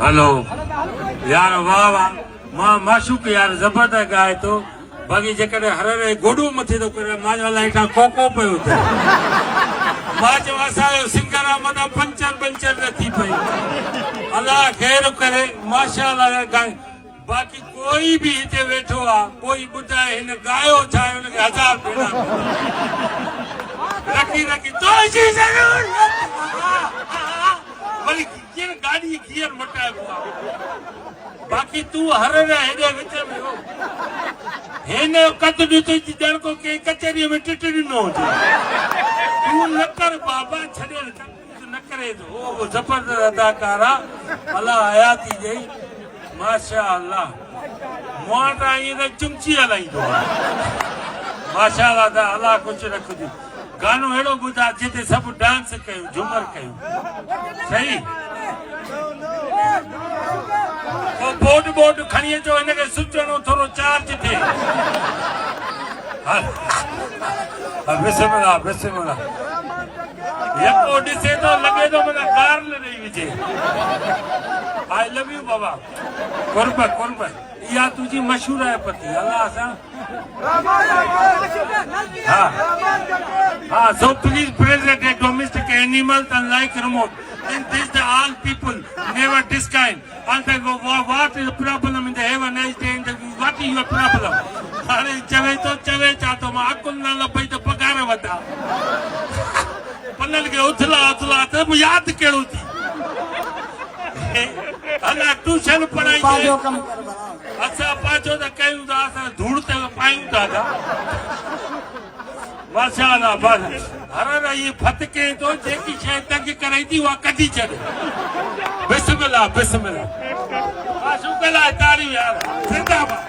hello यार वाह वाह मां माशूक यार जबरदस्त गाए तो बाक़ी जेकॾहिं हर रे गोॾो मथे थो करे मां जो अलाए हेठां कोको पियो थिए मां चयो असांजो सिंगर आहे मथां पंचर न थी पई अलाह ख़ैर करे माशाअल्लाह गाए बाक़ी कोई बि हिते वेठो आहे कोई ॿुधाए हिन गायो छा आहे हुनखे 1000 भेड़ा रखी तुंहिंजी ज़रूर वरी कीअं गाॾी गियर मटाइबो आहे बाक़ी तूं हर हेॾे विच में हो हिन कद ॾिठो ॼण को कंहिं कचहरीअ में टिट ॾिनो हुजे तूं न कर बाबा छॾे न करे थो उहो ज़बरदस्त अदाकार आहे अलाह हयाती ॾेई माशा अल्लाह मूं वटि ईअं त चुमची हलाईंदो आहे माशा अल्लाह अलाह कुझु रखंदी गानो अहिड़ो ॿुधा जिते सभु डांस कयूं झूमर कयूं सही बोर्ड खणी अचो हिनखे सुचणो थोरो चार्ज थिए बिस्मिल्लाह यको ॾिसे थो लॻे थो माना कार न ॾेई विझे आई लव यू बाबा कुर्ब इहा तुंहिंजी मशहूर आहे पति अलाह सां so please present a domestic animals and like remote and this the all people never this kind and they go what is the problem in the have a nice day and what is your problem अरे चवे चातो मां अकुल न लभई त पगार वधा पनल के उथला त यादि कहिड़ो थी अलाह ट्यूशन पढ़ाई असां पाछो त कयूं था असां धूड़ ते पायूं था माशाअल्लाह बस हर रही फतके तो जेकी शइ तंग कराई थी उहा कढी छॾ बिस्मिल्लाह माशूक लाइ ताड़ियूं यार जिंदाबाद